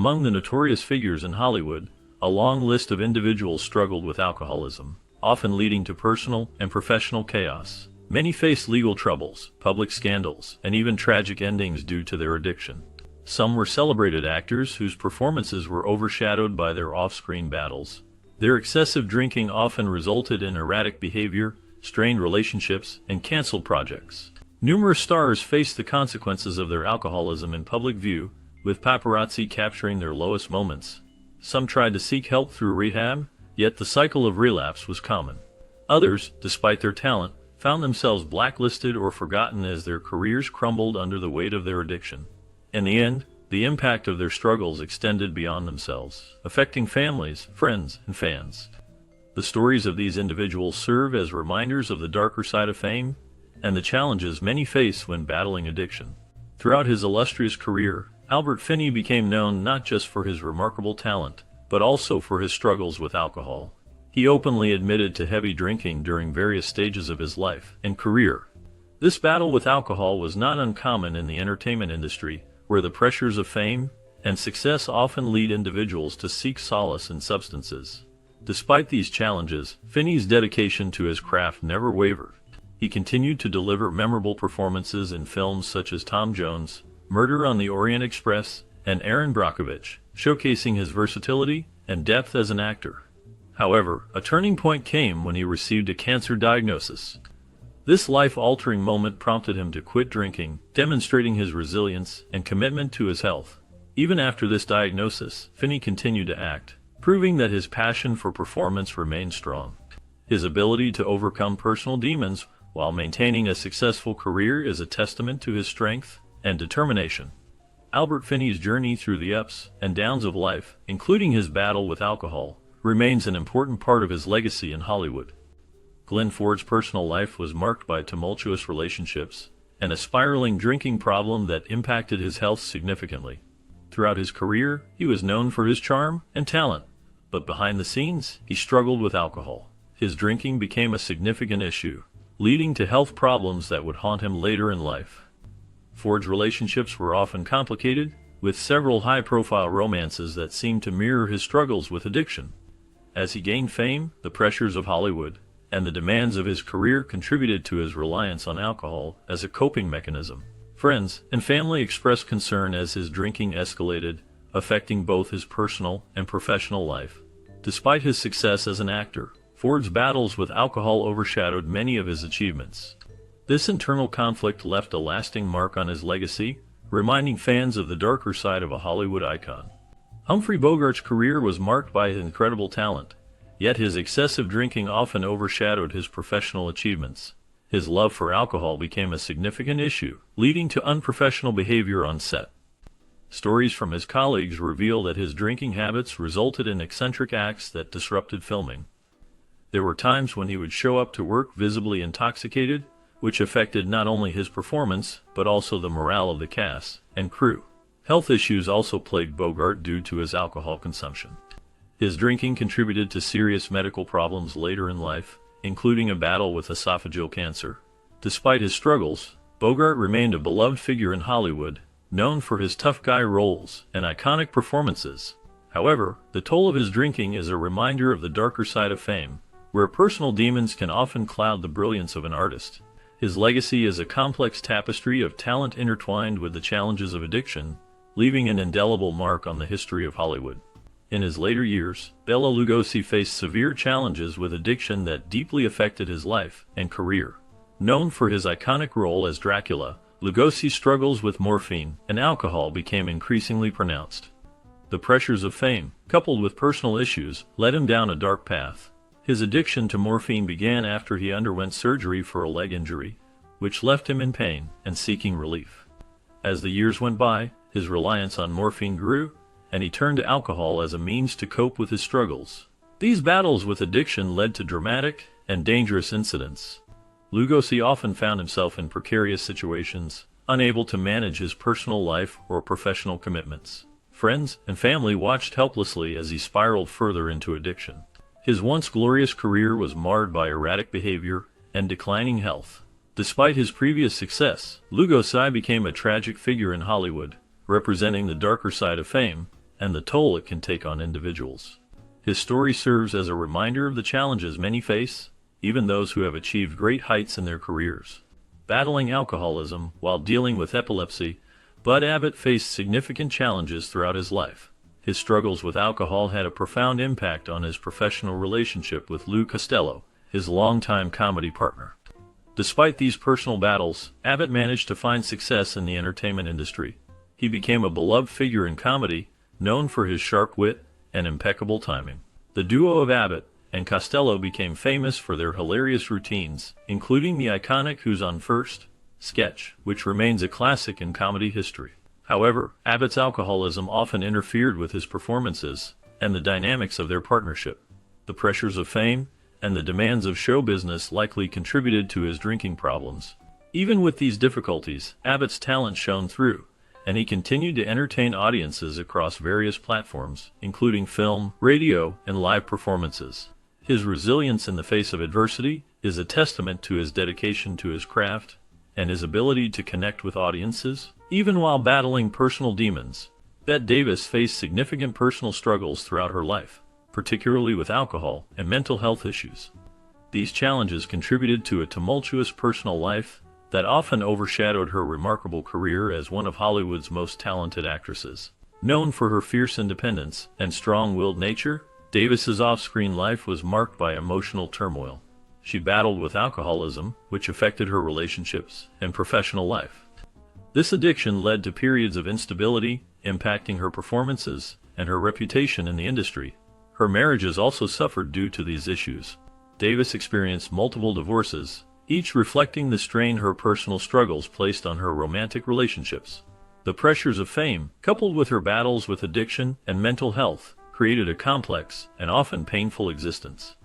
Among the notorious figures in Hollywood, a long list of individuals struggled with alcoholism, often leading to personal and professional chaos. Many faced legal troubles, public scandals, and even tragic endings due to their addiction. Some were celebrated actors whose performances were overshadowed by their off-screen battles. Their excessive drinking often resulted in erratic behavior, strained relationships, and canceled projects. Numerous stars faced the consequences of their alcoholism in public view, with paparazzi capturing their lowest moments. Some tried to seek help through rehab, yet the cycle of relapse was common. Others, despite their talent, found themselves blacklisted or forgotten as their careers crumbled under the weight of their addiction. In the end, the impact of their struggles extended beyond themselves, affecting families, friends, and fans. The stories of these individuals serve as reminders of the darker side of fame and the challenges many face when battling addiction. Throughout his illustrious career, Albert Finney became known not just for his remarkable talent, but also for his struggles with alcohol. He openly admitted to heavy drinking during various stages of his life and career. This battle with alcohol was not uncommon in the entertainment industry, where the pressures of fame and success often lead individuals to seek solace in substances. Despite these challenges, Finney's dedication to his craft never wavered. He continued to deliver memorable performances in films such as Tom Jones, Murder on the Orient Express, and Erin Brockovich, showcasing his versatility and depth as an actor. However, a turning point came when he received a cancer diagnosis. This life-altering moment prompted him to quit drinking, demonstrating his resilience and commitment to his health. Even after this diagnosis, Finney continued to act, proving that his passion for performance remained strong. His ability to overcome personal demons while maintaining a successful career is a testament to his strength and determination. Albert Finney's journey through the ups and downs of life, including his battle with alcohol, remains an important part of his legacy in Hollywood. Glenn Ford's personal life was marked by tumultuous relationships and a spiraling drinking problem that impacted his health significantly. Throughout his career, he was known for his charm and talent, but behind the scenes, he struggled with alcohol. His drinking became a significant issue, leading to health problems that would haunt him later in life. Ford's relationships were often complicated, with several high-profile romances that seemed to mirror his struggles with addiction. As he gained fame, the pressures of Hollywood and the demands of his career contributed to his reliance on alcohol as a coping mechanism. Friends and family expressed concern as his drinking escalated, affecting both his personal and professional life. Despite his success as an actor, Ford's battles with alcohol overshadowed many of his achievements. This internal conflict left a lasting mark on his legacy, reminding fans of the darker side of a Hollywood icon. Humphrey Bogart's career was marked by his incredible talent, yet his excessive drinking often overshadowed his professional achievements. His love for alcohol became a significant issue, leading to unprofessional behavior on set. Stories from his colleagues reveal that his drinking habits resulted in eccentric acts that disrupted filming. There were times when he would show up to work visibly intoxicated, which affected not only his performance, but also the morale of the cast and crew. Health issues also plagued Bogart due to his alcohol consumption. His drinking contributed to serious medical problems later in life, including a battle with esophageal cancer. Despite his struggles, Bogart remained a beloved figure in Hollywood, known for his tough guy roles and iconic performances. However, the toll of his drinking is a reminder of the darker side of fame, where personal demons can often cloud the brilliance of an artist. His legacy is a complex tapestry of talent intertwined with the challenges of addiction, leaving an indelible mark on the history of Hollywood. In his later years, Bela Lugosi faced severe challenges with addiction that deeply affected his life and career. Known for his iconic role as Dracula, Lugosi's struggles with morphine and alcohol became increasingly pronounced. The pressures of fame, coupled with personal issues, led him down a dark path. His addiction to morphine began after he underwent surgery for a leg injury, which left him in pain and seeking relief. As the years went by, his reliance on morphine grew, and he turned to alcohol as a means to cope with his struggles. These battles with addiction led to dramatic and dangerous incidents. Lugosi often found himself in precarious situations, unable to manage his personal life or professional commitments. Friends and family watched helplessly as he spiraled further into addiction. His once glorious career was marred by erratic behavior and declining health. Despite his previous success, Lugosi became a tragic figure in Hollywood, representing the darker side of fame and the toll it can take on individuals. His story serves as a reminder of the challenges many face, even those who have achieved great heights in their careers. Battling alcoholism while dealing with epilepsy, Bud Abbott faced significant challenges throughout his life. His struggles with alcohol had a profound impact on his professional relationship with Lou Costello, his longtime comedy partner. Despite these personal battles, Abbott managed to find success in the entertainment industry. He became a beloved figure in comedy, known for his sharp wit and impeccable timing. The duo of Abbott and Costello became famous for their hilarious routines, including the iconic Who's on First sketch, which remains a classic in comedy history. However, Abbott's alcoholism often interfered with his performances and the dynamics of their partnership. The pressures of fame and the demands of show business likely contributed to his drinking problems. Even with these difficulties, Abbott's talent shone through, and he continued to entertain audiences across various platforms, including film, radio, and live performances. His resilience in the face of adversity is a testament to his dedication to his craft and his ability to connect with audiences, even while battling personal demons. Bette Davis faced significant personal struggles throughout her life, particularly with alcohol and mental health issues. These challenges contributed to a tumultuous personal life that often overshadowed her remarkable career as one of Hollywood's most talented actresses. Known for her fierce independence and strong-willed nature, Davis's off-screen life was marked by emotional turmoil. She battled with alcoholism, which affected her relationships and professional life. This addiction led to periods of instability, impacting her performances and her reputation in the industry. Her marriages also suffered due to these issues. Davis experienced multiple divorces, each reflecting the strain her personal struggles placed on her romantic relationships. The pressures of fame, coupled with her battles with addiction and mental health, created a complex and often painful existence.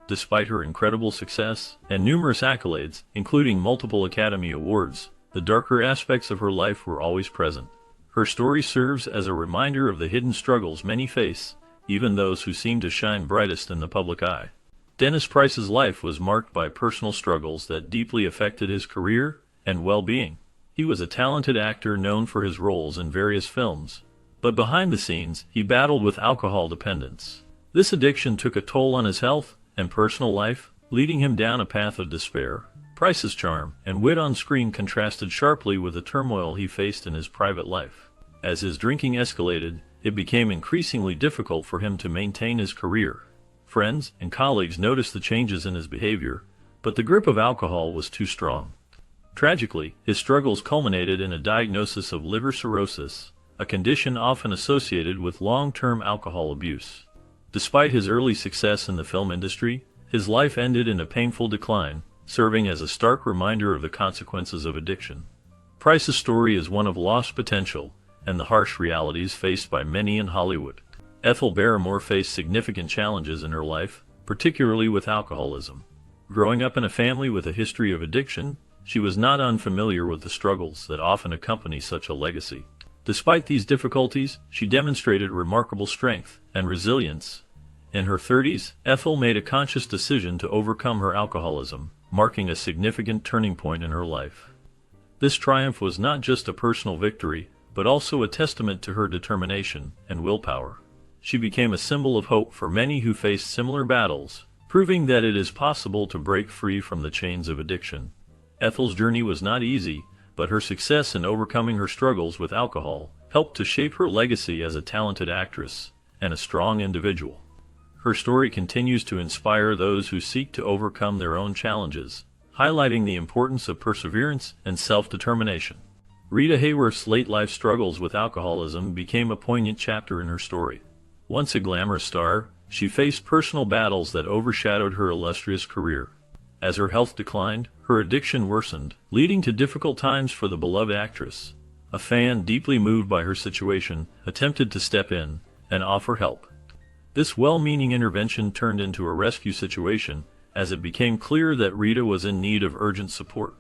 Despite her incredible success and numerous accolades, including multiple Academy Awards, the darker aspects of her life were always present. Her story serves as a reminder of the hidden struggles many face, even those who seem to shine brightest in the public eye. Dennis Price's life was marked by personal struggles that deeply affected his career and well-being. He was a talented actor known for his roles in various films, but behind the scenes, he battled with alcohol dependence. This addiction took a toll on his health and personal life, leading him down a path of despair. Price's charm and wit on screen contrasted sharply with the turmoil he faced in his private life. As his drinking escalated, it became increasingly difficult for him to maintain his career. Friends and colleagues noticed the changes in his behavior, but the grip of alcohol was too strong. Tragically, his struggles culminated in a diagnosis of liver cirrhosis, a condition often associated with long-term alcohol abuse. Despite his early success in the film industry, his life ended in a painful decline, serving as a stark reminder of the consequences of addiction. Price's story is one of lost potential and the harsh realities faced by many in Hollywood. Ethel Barrymore faced significant challenges in her life, particularly with alcoholism. Growing up in a family with a history of addiction, she was not unfamiliar with the struggles that often accompany such a legacy. Despite these difficulties, she demonstrated remarkable strength and resilience. In her 30s, Ethel made a conscious decision to overcome her alcoholism, marking a significant turning point in her life. This triumph was not just a personal victory, but also a testament to her determination and willpower. She became a symbol of hope for many who faced similar battles, proving that it is possible to break free from the chains of addiction. Ethel's journey was not easy, but her success in overcoming her struggles with alcohol helped to shape her legacy as a talented actress and a strong individual. Her story continues to inspire those who seek to overcome their own challenges, highlighting the importance of perseverance and self-determination. Rita Hayworth's late life struggles with alcoholism became a poignant chapter in her story. Once a glamorous star, she faced personal battles that overshadowed her illustrious career. As her health declined, her addiction worsened, leading to difficult times for the beloved actress. A fan, deeply moved by her situation, attempted to step in and offer help. This well-meaning intervention turned into a rescue situation, as it became clear that Rita was in need of urgent support.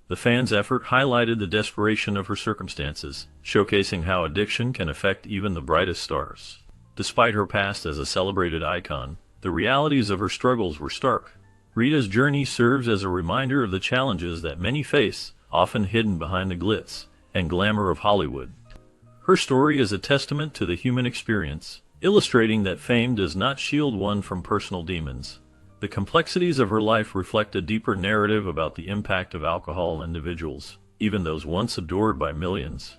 The fan's effort highlighted the desperation of her circumstances, showcasing how addiction can affect even the brightest stars. Despite her past as a celebrated icon, the realities of her struggles were stark. Rita's journey serves as a reminder of the challenges that many face, often hidden behind the glitz and glamour of Hollywood. Her story is a testament to the human experience, illustrating that fame does not shield one from personal demons. The complexities of her life reflect a deeper narrative about the impact of alcohol on individuals, even those once adored by millions.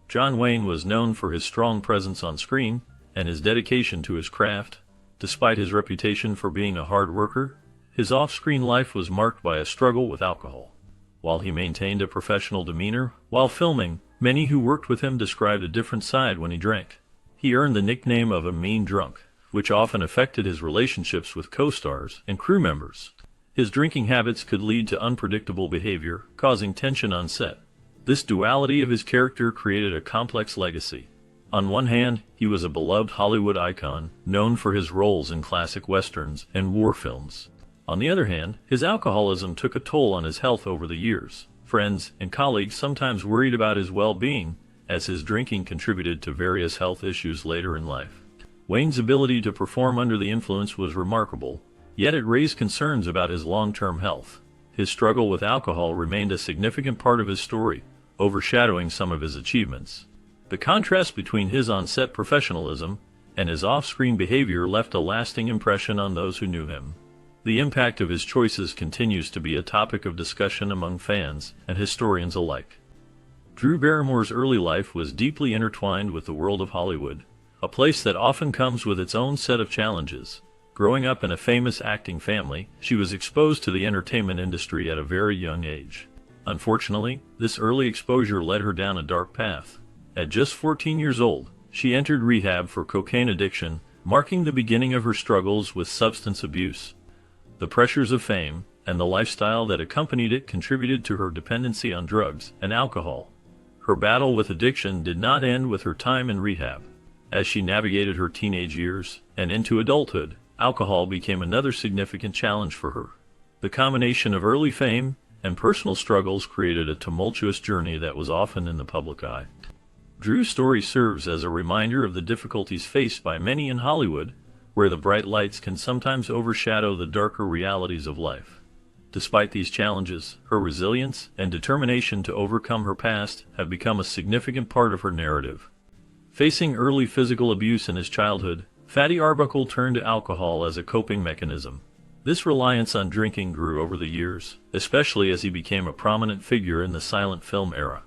John Wayne was known for his strong presence on screen and his dedication to his craft. Despite his reputation for being a hard worker, his off-screen life was marked by a struggle with alcohol. While he maintained a professional demeanor while filming, many who worked with him described a different side when he drank. He earned the nickname of a mean drunk, which often affected his relationships with co-stars and crew members. His drinking habits could lead to unpredictable behavior, causing tension on set. This duality of his character created a complex legacy. On one hand, he was a beloved Hollywood icon, known for his roles in classic westerns and war films. On the other hand, his alcoholism took a toll on his health over the years. Friends and colleagues sometimes worried about his well-being, as his drinking contributed to various health issues later in life. Wayne's ability to perform under the influence was remarkable, yet it raised concerns about his long-term health. His struggle with alcohol remained a significant part of his story, overshadowing some of his achievements. The contrast between his on-set professionalism and his off-screen behavior left a lasting impression on those who knew him. The impact of his choices continues to be a topic of discussion among fans and historians alike. Drew Barrymore's early life was deeply intertwined with the world of Hollywood, a place that often comes with its own set of challenges. Growing up in a famous acting family, she was exposed to the entertainment industry at a very young age. Unfortunately, this early exposure led her down a dark path. At just 14 years old, she entered rehab for cocaine addiction, marking the beginning of her struggles with substance abuse. The pressures of fame and the lifestyle that accompanied it contributed to her dependency on drugs and alcohol. Her battle with addiction did not end with her time in rehab. As she navigated her teenage years and into adulthood, alcohol became another significant challenge for her. The combination of early fame and personal struggles created a tumultuous journey that was often in the public eye. Drew's story serves as a reminder of the difficulties faced by many in Hollywood, where the bright lights can sometimes overshadow the darker realities of life. Despite these challenges, her resilience and determination to overcome her past have become a significant part of her narrative. Facing early physical abuse in his childhood, Fatty Arbuckle turned to alcohol as a coping mechanism. This reliance on drinking grew over the years, especially as he became a prominent figure in the silent film era.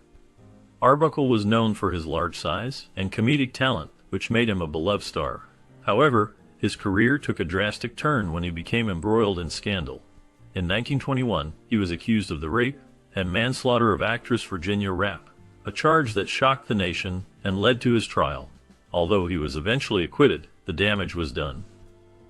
Arbuckle was known for his large size and comedic talent, which made him a beloved star. However, his career took a drastic turn when he became embroiled in scandal. In 1921, he was accused of the rape and manslaughter of actress Virginia Rappe, a charge that shocked the nation and led to his trial. Although he was eventually acquitted, the damage was done.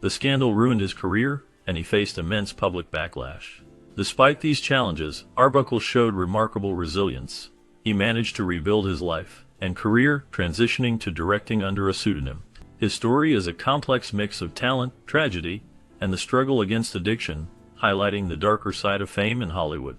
The scandal ruined his career, and he faced immense public backlash. Despite these challenges, Arbuckle showed remarkable resilience. He managed to rebuild his life and career, transitioning to directing under a pseudonym. His story is a complex mix of talent, tragedy, and the struggle against addiction, highlighting the darker side of fame in Hollywood.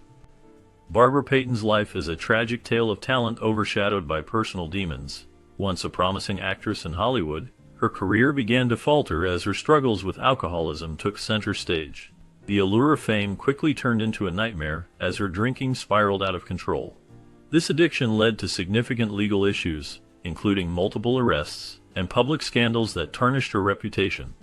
Barbara Payton's life is a tragic tale of talent overshadowed by personal demons. Once a promising actress in Hollywood, her career began to falter as her struggles with alcoholism took center stage. The allure of fame quickly turned into a nightmare as her drinking spiraled out of control. This addiction led to significant legal issues, including multiple arrests and public scandals that tarnished her reputation.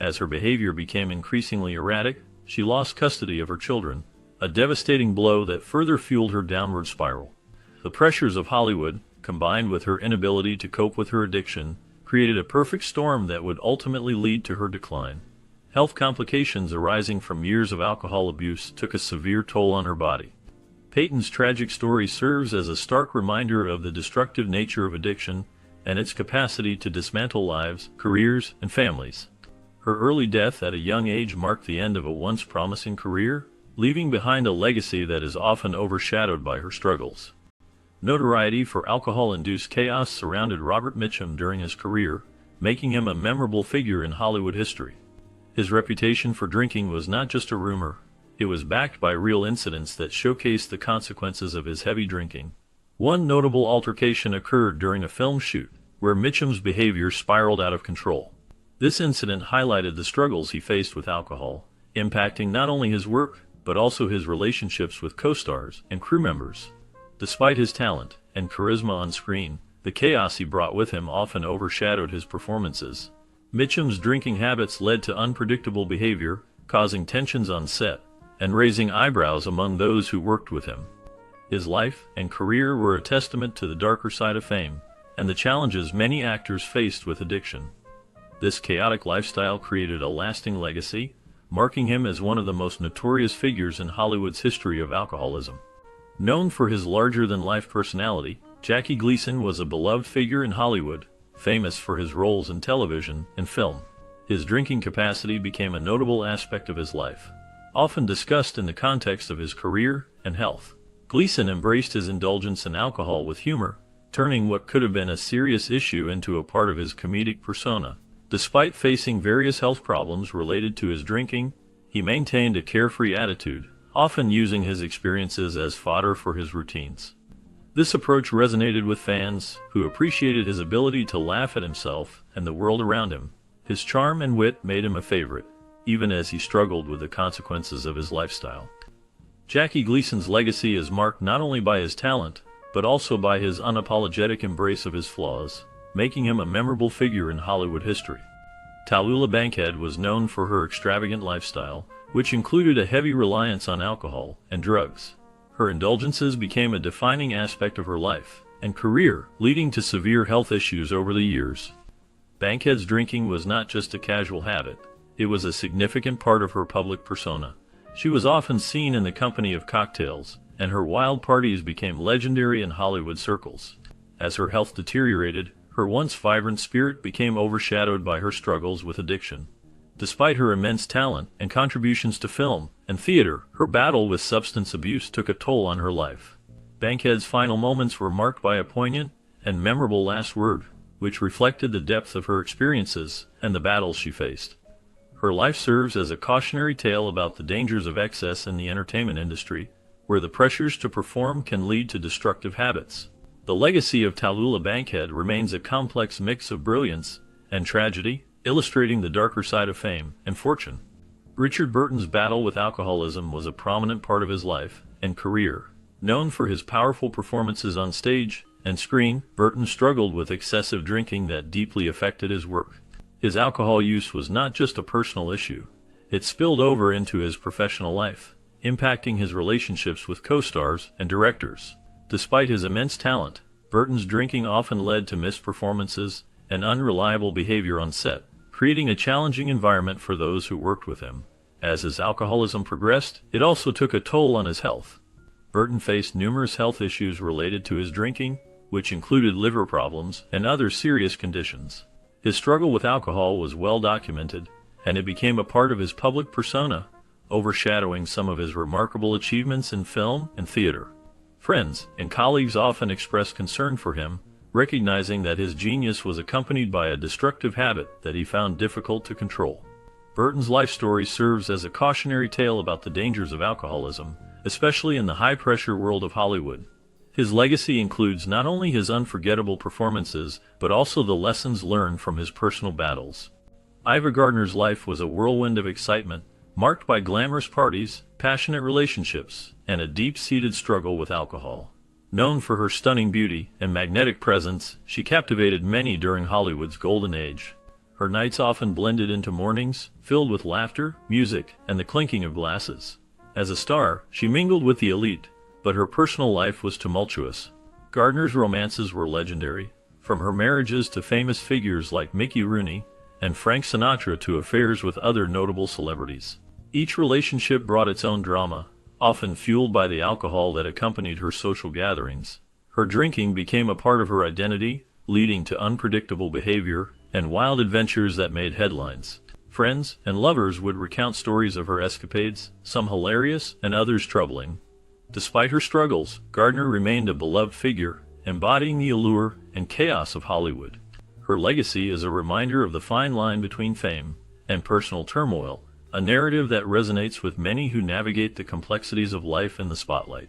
As her behavior became increasingly erratic, she lost custody of her children, a devastating blow that further fueled her downward spiral. The pressures of Hollywood, combined with her inability to cope with her addiction, created a perfect storm that would ultimately lead to her decline. Health complications arising from years of alcohol abuse took a severe toll on her body. Payton's tragic story serves as a stark reminder of the destructive nature of addiction and its capacity to dismantle lives, careers, and families. Her early death at a young age marked the end of a once promising career, leaving behind a legacy that is often overshadowed by her struggles. Notoriety for alcohol-induced chaos surrounded Robert Mitchum during his career, making him a memorable figure in Hollywood history. His reputation for drinking was not just a rumor. It was backed by real incidents that showcased the consequences of his heavy drinking. One notable altercation occurred during a film shoot, where Mitchum's behavior spiraled out of control. This incident highlighted the struggles he faced with alcohol, impacting not only his work, but also his relationships with co-stars and crew members. Despite his talent and charisma on screen, The chaos he brought with him often overshadowed his performances. Mitchum's drinking habits led to unpredictable behavior, causing tensions on set, and raising eyebrows among those who worked with him. His life and career were a testament to the darker side of fame, and the challenges many actors faced with addiction. This chaotic lifestyle created a lasting legacy, marking him as one of the most notorious figures in Hollywood's history of alcoholism. Known for his larger-than-life personality, Jackie Gleason was a beloved figure in Hollywood, famous for his roles in television and film. His drinking capacity became a notable aspect of his life, often discussed in the context of his career and health. Gleason embraced his indulgence in alcohol with humor, turning what could have been a serious issue into a part of his comedic persona. Despite facing various health problems related to his drinking, he maintained a carefree attitude, often using his experiences as fodder for his routines. This approach resonated with fans, who appreciated his ability to laugh at himself and the world around him. His charm and wit made him a favorite, even as he struggled with the consequences of his lifestyle. Jackie Gleason's legacy is marked not only by his talent, but also by his unapologetic embrace of his flaws, making him a memorable figure in Hollywood history. Tallulah Bankhead was known for her extravagant lifestyle, which included a heavy reliance on alcohol and drugs. Her indulgences became a defining aspect of her life and career, leading to severe health issues over the years. Bankhead's drinking was not just a casual habit, it was a significant part of her public persona. She was often seen in the company of cocktails, and her wild parties became legendary in Hollywood circles. As her health deteriorated, her once vibrant spirit became overshadowed by her struggles with addiction. Despite her immense talent and contributions to film and theater, her battle with substance abuse took a toll on her life. Bankhead's final moments were marked by a poignant and memorable last word, which reflected the depth of her experiences and the battles she faced. Her life serves as a cautionary tale about the dangers of excess in the entertainment industry, where the pressures to perform can lead to destructive habits. The legacy of Tallulah Bankhead remains a complex mix of brilliance and tragedy, illustrating the darker side of fame and fortune. Richard Burton's battle with alcoholism was a prominent part of his life and career. Known for his powerful performances on stage and screen, Burton struggled with excessive drinking that deeply affected his work. His alcohol use was not just a personal issue, it spilled over into his professional life, impacting his relationships with co-stars and directors. Despite his immense talent, Burton's drinking often led to missed performances and unreliable behavior on set, creating a challenging environment for those who worked with him. As his alcoholism progressed, it also took a toll on his health. Burton faced numerous health issues related to his drinking, which included liver problems and other serious conditions. His struggle with alcohol was well documented, and it became a part of his public persona, overshadowing some of his remarkable achievements in film and theater. Friends and colleagues often expressed concern for him, recognizing that his genius was accompanied by a destructive habit that he found difficult to control. Burton's life story serves as a cautionary tale about the dangers of alcoholism, especially in the high-pressure world of Hollywood. His legacy includes not only his unforgettable performances, but also the lessons learned from his personal battles. Ava Gardner's life was a whirlwind of excitement, marked by glamorous parties, passionate relationships, and a deep-seated struggle with alcohol. Known for her stunning beauty and magnetic presence, she captivated many during Hollywood's golden age. Her nights often blended into mornings, filled with laughter, music, and the clinking of glasses. As a star, she mingled with the elite, but her personal life was tumultuous. Gardner's romances were legendary, from her marriages to famous figures like Mickey Rooney and Frank Sinatra to affairs with other notable celebrities. Each relationship brought its own drama, often fueled by the alcohol that accompanied her social gatherings. Her drinking became a part of her identity, leading to unpredictable behavior and wild adventures that made headlines. Friends and lovers would recount stories of her escapades, some hilarious and others troubling. Despite her struggles, Gardner remained a beloved figure, embodying the allure and chaos of Hollywood. Her legacy is a reminder of the fine line between fame and personal turmoil, a narrative that resonates with many who navigate the complexities of life in the spotlight.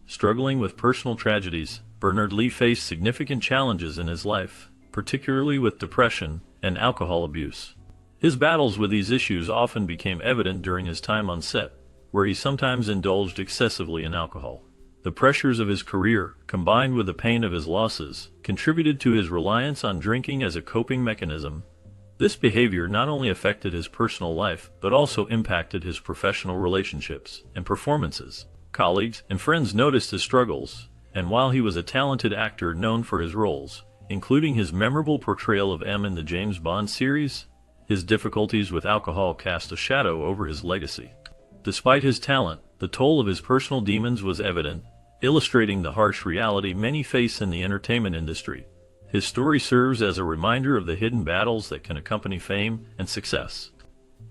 Struggling with personal tragedies, Bernard Lee faced significant challenges in his life, particularly with depression and alcohol abuse. His battles with these issues often became evident during his time on set, where he sometimes indulged excessively in alcohol. The pressures of his career, combined with the pain of his losses, contributed to his reliance on drinking as a coping mechanism. This behavior not only affected his personal life, but also impacted his professional relationships and performances. Colleagues and friends noticed his struggles, and while he was a talented actor known for his roles, including his memorable portrayal of M in the James Bond series, his difficulties with alcohol cast a shadow over his legacy. Despite his talent, the toll of his personal demons was evident, illustrating the harsh reality many face in the entertainment industry. His story serves as a reminder of the hidden battles that can accompany fame and success.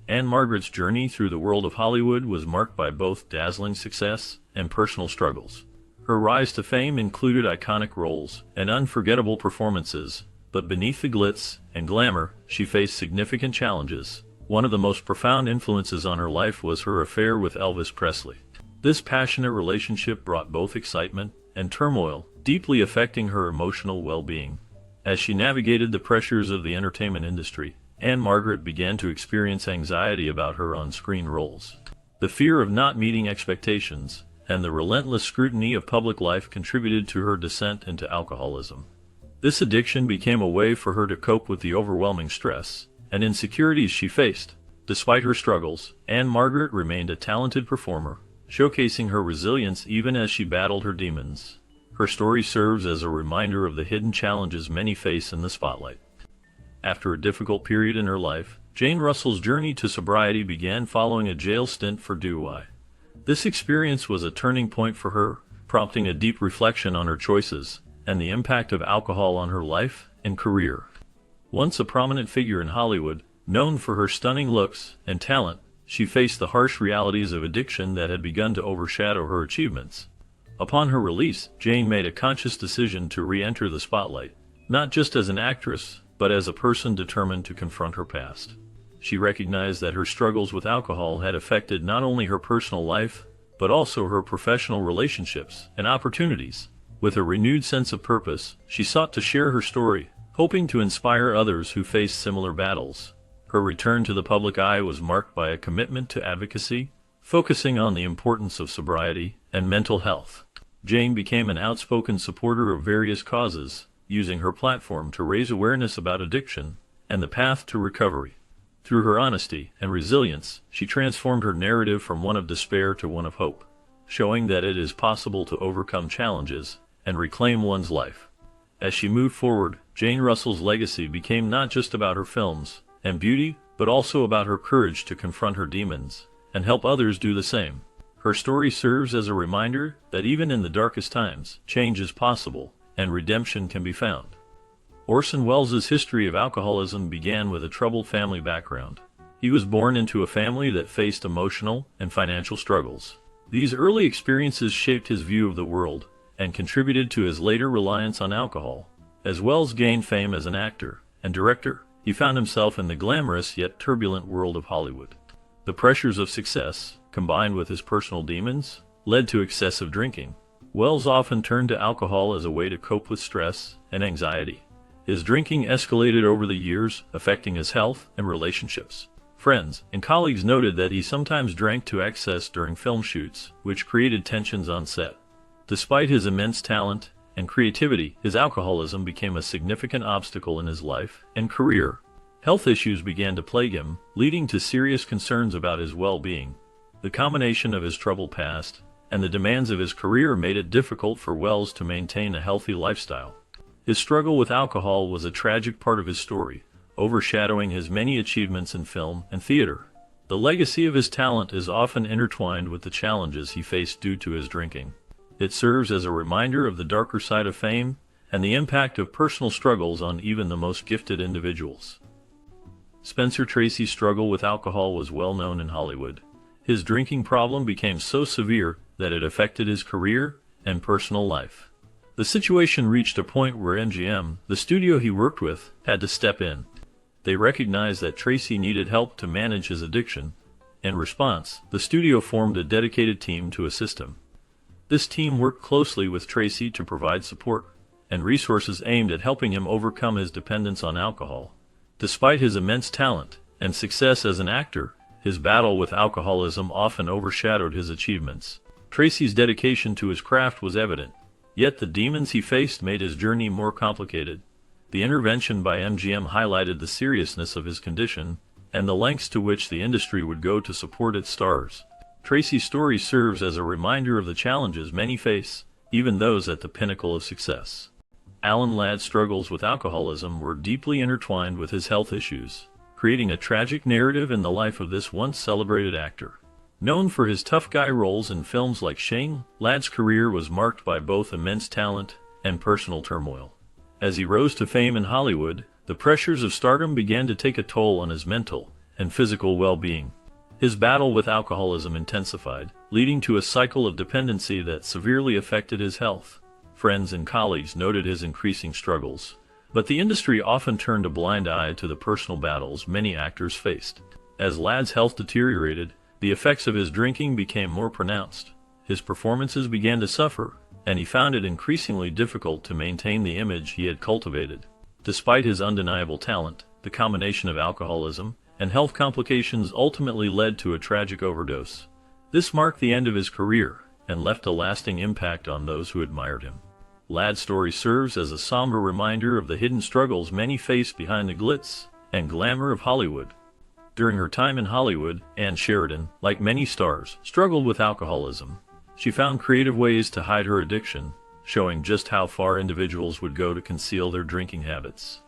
Anne Margaret's journey through the world of Hollywood was marked by both dazzling success and personal struggles. Her rise to fame included iconic roles and unforgettable performances, but beneath the glitz and glamour, she faced significant challenges. One of the most profound influences on her life was her affair with Elvis Presley. This passionate relationship brought both excitement and turmoil, deeply affecting her emotional well-being. As she navigated the pressures of the entertainment industry, Anne Margaret began to experience anxiety about her on-screen roles. The fear of not meeting expectations and the relentless scrutiny of public life contributed to her descent into alcoholism. This addiction became a way for her to cope with the overwhelming stress and insecurities she faced. Despite her struggles, Anne Margaret remained a talented performer, showcasing her resilience even as she battled her demons. Her story serves as a reminder of the hidden challenges many face in the spotlight. After a difficult period in her life, Jane Russell's journey to sobriety began following a jail stint for DUI. This experience was a turning point for her, prompting a deep reflection on her choices and the impact of alcohol on her life and career. Once a prominent figure in Hollywood, known for her stunning looks and talent, she faced the harsh realities of addiction that had begun to overshadow her achievements. Upon her release, Jane made a conscious decision to re-enter the spotlight, not just as an actress, but as a person determined to confront her past. She recognized that her struggles with alcohol had affected not only her personal life, but also her professional relationships and opportunities. With a renewed sense of purpose, she sought to share her story, hoping to inspire others who face similar battles. Her return to the public eye was marked by a commitment to advocacy, focusing on the importance of sobriety and mental health. Jane became an outspoken supporter of various causes, using her platform to raise awareness about addiction and the path to recovery. Through her honesty and resilience, she transformed her narrative from one of despair to one of hope, showing that it is possible to overcome challenges and reclaim one's life. As she moved forward, Jane Russell's legacy became not just about her films and beauty, but also about her courage to confront her demons and help others do the same. Her story serves as a reminder that even in the darkest times, change is possible and redemption can be found. Orson Welles' history of alcoholism began with a troubled family background. He was born into a family that faced emotional and financial struggles. These early experiences shaped his view of the world and contributed to his later reliance on alcohol. As Welles gained fame as an actor and director, he found himself in the glamorous yet turbulent world of Hollywood. The pressures of success, combined with his personal demons, led to excessive drinking. Welles often turned to alcohol as a way to cope with stress and anxiety. His drinking escalated over the years, affecting his health and relationships. Friends and colleagues noted that he sometimes drank to excess during film shoots, which created tensions on set. Despite his immense talent and creativity, his alcoholism became a significant obstacle in his life and career. Health issues began to plague him, leading to serious concerns about his well-being. The combination of his troubled past and the demands of his career made it difficult for Welles to maintain a healthy lifestyle. His struggle with alcohol was a tragic part of his story, overshadowing his many achievements in film and theater. The legacy of his talent is often intertwined with the challenges he faced due to his drinking. It serves as a reminder of the darker side of fame and the impact of personal struggles on even the most gifted individuals. Spencer Tracy's struggle with alcohol was well known in Hollywood. His drinking problem became so severe that it affected his career and personal life. The situation reached a point where MGM, the studio he worked with, had to step in. They recognized that Tracy needed help to manage his addiction. In response, the studio formed a dedicated team to assist him. This team worked closely with Tracy to provide support and resources aimed at helping him overcome his dependence on alcohol. Despite his immense talent and success as an actor, his battle with alcoholism often overshadowed his achievements. Tracy's dedication to his craft was evident, yet the demons he faced made his journey more complicated. The intervention by MGM highlighted the seriousness of his condition and the lengths to which the industry would go to support its stars. Tracy's story serves as a reminder of the challenges many face, even those at the pinnacle of success. Alan Ladd's struggles with alcoholism were deeply intertwined with his health issues, creating a tragic narrative in the life of this once celebrated actor. Known for his tough guy roles in films like Shane, Ladd's career was marked by both immense talent and personal turmoil. As he rose to fame in Hollywood, the pressures of stardom began to take a toll on his mental and physical well-being. His battle with alcoholism intensified, leading to a cycle of dependency that severely affected his health. Friends and colleagues noted his increasing struggles, but the industry often turned a blind eye to the personal battles many actors faced. As Ladd's health deteriorated, the effects of his drinking became more pronounced. His performances began to suffer, and he found it increasingly difficult to maintain the image he had cultivated. Despite his undeniable talent, the combination of alcoholism and health complications ultimately led to a tragic overdose. This marked the end of his career and left a lasting impact on those who admired him. Ladd's story serves as a somber reminder of the hidden struggles many face behind the glitz and glamour of Hollywood. During her time in Hollywood, Ann Sheridan, like many stars, struggled with alcoholism. She found creative ways to hide her addiction, showing just how far individuals would go to conceal their drinking habits.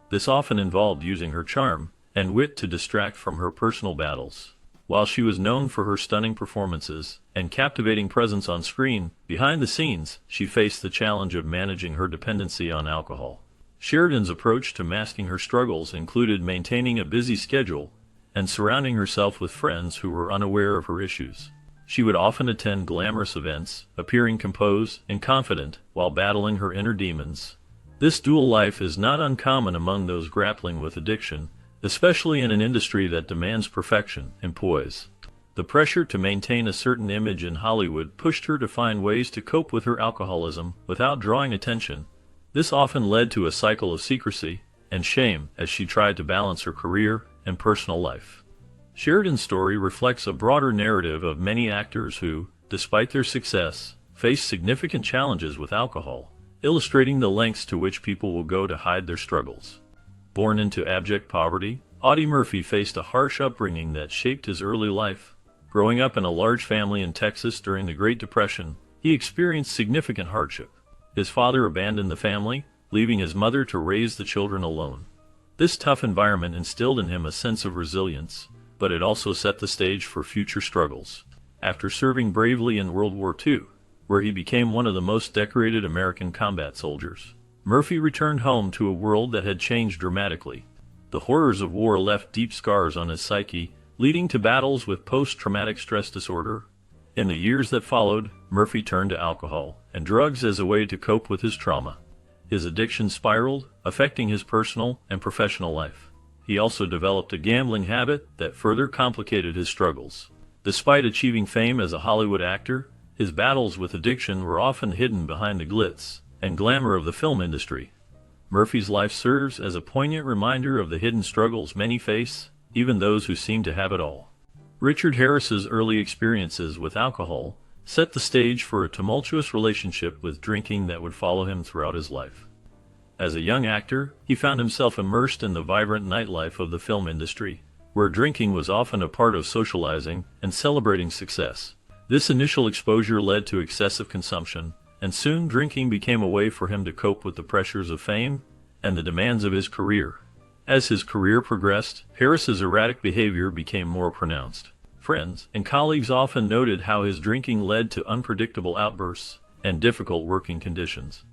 This often involved using her charm and wit to distract from her personal battles. While she was known for her stunning performances and captivating presence on screen, behind the scenes, she faced the challenge of managing her dependency on alcohol. Sheridan's approach to masking her struggles included maintaining a busy schedule and surrounding herself with friends who were unaware of her issues. She would often attend glamorous events, appearing composed and confident while battling her inner demons. This dual life is not uncommon among those grappling with addiction, especially in an industry that demands perfection and poise. The pressure to maintain a certain image in Hollywood pushed her to find ways to cope with her alcoholism without drawing attention. This often led to a cycle of secrecy and shame as she tried to balance her career and personal life. Sheridan's story reflects a broader narrative of many actors who, despite their success, face significant challenges with alcohol, illustrating the lengths to which people will go to hide their struggles. Born into abject poverty, Audie Murphy faced a harsh upbringing that shaped his early life. Growing up in a large family in Texas during the Great Depression, he experienced significant hardship. His father abandoned the family, leaving his mother to raise the children alone. This tough environment instilled in him a sense of resilience, but it also set the stage for future struggles. After serving bravely in World War II, where he became one of the most decorated American combat soldiers, Murphy returned home to a world that had changed dramatically. The horrors of war left deep scars on his psyche, leading to battles with post-traumatic stress disorder. In the years that followed, Murphy turned to alcohol and drugs as a way to cope with his trauma. His addiction spiraled, affecting his personal and professional life. He also developed a gambling habit that further complicated his struggles. Despite achieving fame as a Hollywood actor, his battles with addiction were often hidden behind the glitz and glamour of the film industry. Murphy's life serves as a poignant reminder of the hidden struggles many face, even those who seem to have it all. Richard Harris's early experiences with alcohol set the stage for a tumultuous relationship with drinking that would follow him throughout his life. As a young actor, he found himself immersed in the vibrant nightlife of the film industry, where drinking was often a part of socializing and celebrating success. This initial exposure led to excessive consumption, and soon drinking became a way for him to cope with the pressures of fame and the demands of his career. As his career progressed, Harris's erratic behavior became more pronounced. Friends and colleagues often noted how his drinking led to unpredictable outbursts and difficult working conditions.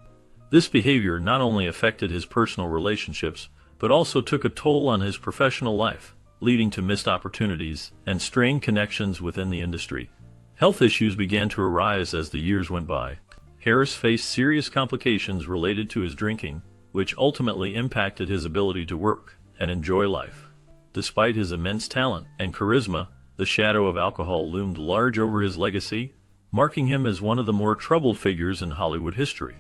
This behavior not only affected his personal relationships, but also took a toll on his professional life, leading to missed opportunities and strained connections within the industry. Health issues began to arise as the years went by. Harris faced serious complications related to his drinking, which ultimately impacted his ability to work and enjoy life. Despite his immense talent and charisma, the shadow of alcohol loomed large over his legacy, marking him as one of the more troubled figures in Hollywood history.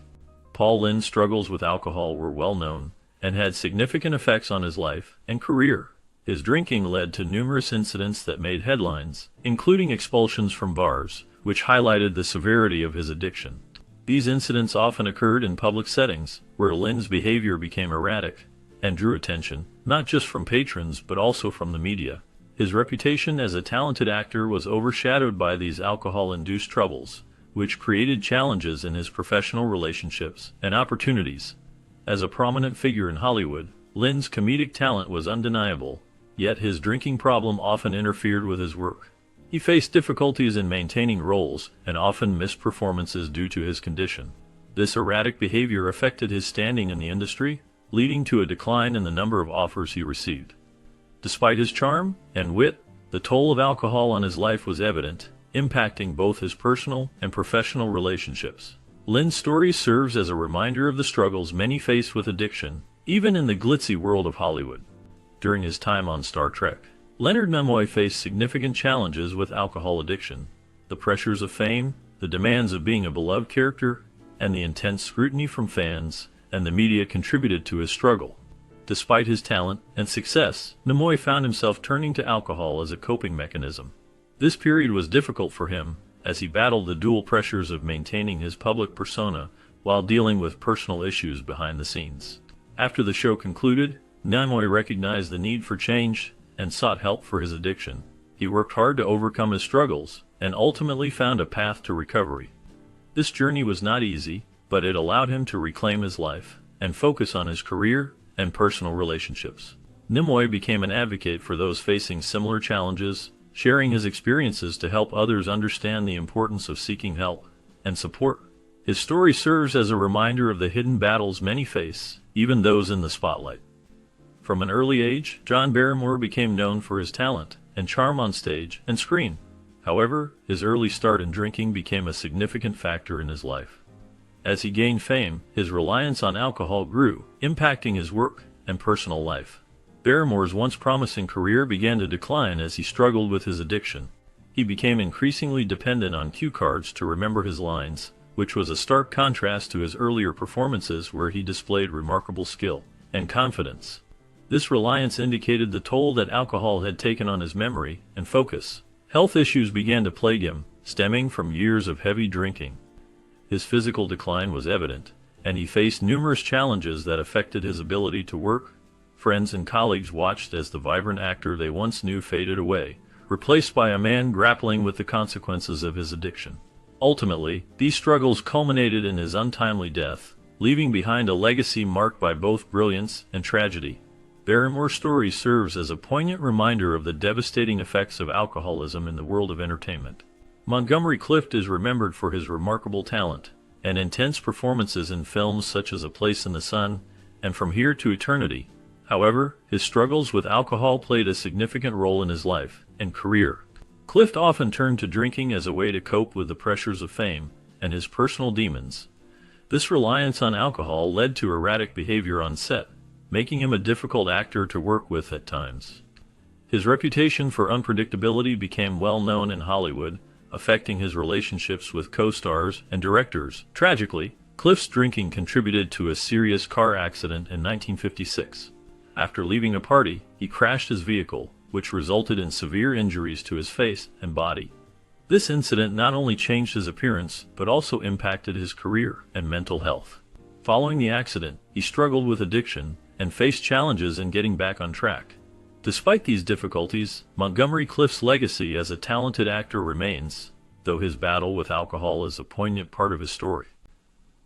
Paul Lynde's struggles with alcohol were well known and had significant effects on his life and career. His drinking led to numerous incidents that made headlines, including expulsions from bars, which highlighted the severity of his addiction. These incidents often occurred in public settings, where Lynn's behavior became erratic and drew attention, not just from patrons but also from the media. His reputation as a talented actor was overshadowed by these alcohol-induced troubles, which created challenges in his professional relationships and opportunities. As a prominent figure in Hollywood, Lynn's comedic talent was undeniable, yet his drinking problem often interfered with his work. He faced difficulties in maintaining roles and often missed performances due to his condition. This erratic behavior affected his standing in the industry, leading to a decline in the number of offers he received. Despite his charm and wit, the toll of alcohol on his life was evident, impacting both his personal and professional relationships. Lynn's story serves as a reminder of the struggles many face with addiction, even in the glitzy world of Hollywood. During his time on Star Trek, Leonard Nimoy faced significant challenges with alcohol addiction. The pressures of fame, the demands of being a beloved character, and the intense scrutiny from fans and the media contributed to his struggle. Despite his talent and success, Nimoy found himself turning to alcohol as a coping mechanism. This period was difficult for him, as he battled the dual pressures of maintaining his public persona while dealing with personal issues behind the scenes. After the show concluded, Nimoy recognized the need for change and sought help for his addiction. He worked hard to overcome his struggles and ultimately found a path to recovery. This journey was not easy, but it allowed him to reclaim his life and focus on his career and personal relationships. Nimoy became an advocate for those facing similar challenges, sharing his experiences to help others understand the importance of seeking help and support. His story serves as a reminder of the hidden battles many face, even those in the spotlight. From an early age, John Barrymore became known for his talent and charm on stage and screen. However, his early start in drinking became a significant factor in his life. As he gained fame, his reliance on alcohol grew, impacting his work and personal life. Barrymore's once promising career began to decline as he struggled with his addiction. He became increasingly dependent on cue cards to remember his lines, which was a stark contrast to his earlier performances where he displayed remarkable skill and confidence. This reliance indicated the toll that alcohol had taken on his memory and focus. Health issues began to plague him, stemming from years of heavy drinking. His physical decline was evident, and he faced numerous challenges that affected his ability to work. Friends and colleagues watched as the vibrant actor they once knew faded away, replaced by a man grappling with the consequences of his addiction. Ultimately, these struggles culminated in his untimely death, leaving behind a legacy marked by both brilliance and tragedy. Barrymore's story serves as a poignant reminder of the devastating effects of alcoholism in the world of entertainment. Montgomery Clift is remembered for his remarkable talent and intense performances in films such as A Place in the Sun and From Here to Eternity. However, his struggles with alcohol played a significant role in his life and career. Clift often turned to drinking as a way to cope with the pressures of fame and his personal demons. This reliance on alcohol led to erratic behavior on set, making him a difficult actor to work with at times. His reputation for unpredictability became well known in Hollywood, affecting his relationships with co-stars and directors. Tragically, Clift's drinking contributed to a serious car accident in 1956. After leaving a party, he crashed his vehicle, which resulted in severe injuries to his face and body. This incident not only changed his appearance, but also impacted his career and mental health. Following the accident, he struggled with addiction and faced challenges in getting back on track. Despite these difficulties, Montgomery Clift's legacy as a talented actor remains, though his battle with alcohol is a poignant part of his story.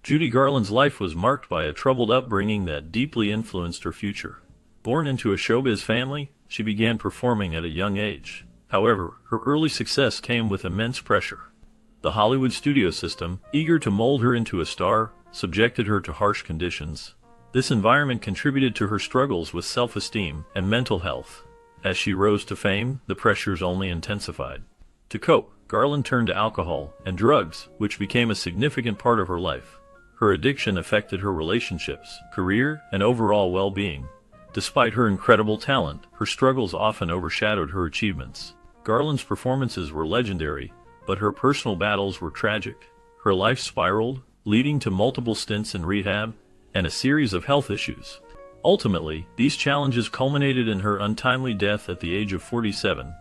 Judy Garland's life was marked by a troubled upbringing that deeply influenced her future. Born into a showbiz family, she began performing at a young age. However, her early success came with immense pressure. The Hollywood studio system, eager to mold her into a star, subjected her to harsh conditions. This environment contributed to her struggles with self-esteem and mental health. As she rose to fame, the pressures only intensified. To cope, Garland turned to alcohol and drugs, which became a significant part of her life. Her addiction affected her relationships, career, and overall well-being. Despite her incredible talent, her struggles often overshadowed her achievements. Garland's performances were legendary, but her personal battles were tragic. Her life spiraled, leading to multiple stints in rehab and a series of health issues. Ultimately, these challenges culminated in her untimely death at the age of 47,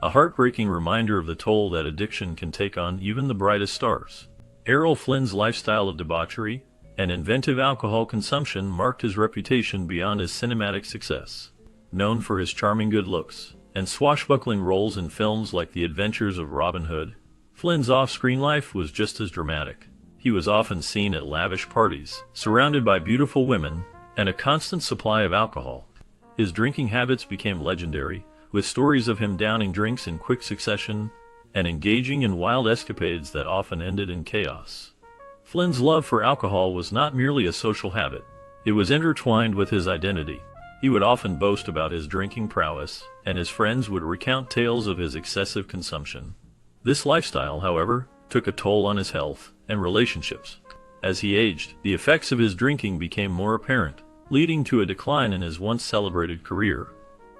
a heartbreaking reminder of the toll that addiction can take on even the brightest stars. Errol Flynn's lifestyle of debauchery and inventive alcohol consumption marked his reputation beyond his cinematic success. Known for his charming good looks and swashbuckling roles in films like The Adventures of Robin Hood, Flynn's off-screen life was just as dramatic. He was often seen at lavish parties, surrounded by beautiful women and a constant supply of alcohol. His drinking habits became legendary, with stories of him downing drinks in quick succession and engaging in wild escapades that often ended in chaos. Flynn's love for alcohol was not merely a social habit. It was intertwined with his identity. He would often boast about his drinking prowess, and his friends would recount tales of his excessive consumption. This lifestyle, however, took a toll on his health and relationships. As he aged, the effects of his drinking became more apparent, leading to a decline in his once celebrated career.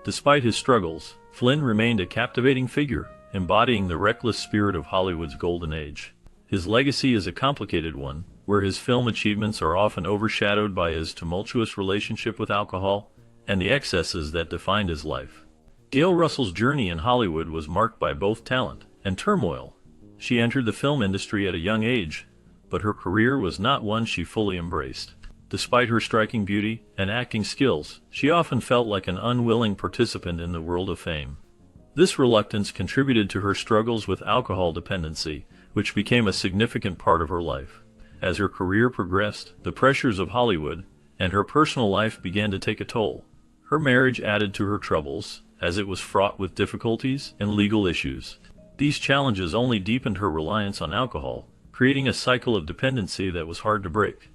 Despite his struggles, Flynn remained a captivating figure, embodying the reckless spirit of Hollywood's golden age. His legacy is a complicated one, where his film achievements are often overshadowed by his tumultuous relationship with alcohol and the excesses that defined his life. Gail Russell's journey in Hollywood was marked by both talent and turmoil. She entered the film industry at a young age, but her career was not one she fully embraced. Despite her striking beauty and acting skills, she often felt like an unwilling participant in the world of fame. This reluctance contributed to her struggles with alcohol dependency, which became a significant part of her life. As her career progressed, the pressures of Hollywood and her personal life began to take a toll. Her marriage added to her troubles, as it was fraught with difficulties and legal issues. These challenges only deepened her reliance on alcohol, creating a cycle of dependency that was hard to break.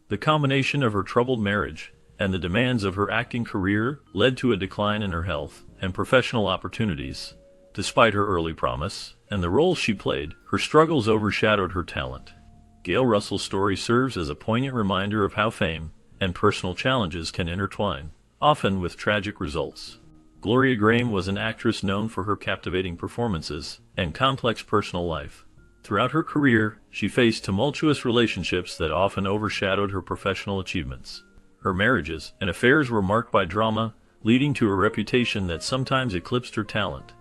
The combination of her troubled marriage and the demands of her acting career led to a decline in her health and professional opportunities. Despite her early promise and the roles she played, her struggles overshadowed her talent. Gail Russell's story serves as a poignant reminder of how fame and personal challenges can intertwine, often with tragic results. Gloria Grahame was an actress known for her captivating performances and complex personal life. Throughout her career, she faced tumultuous relationships that often overshadowed her professional achievements. Her marriages and affairs were marked by drama, leading to a reputation that sometimes eclipsed her talent.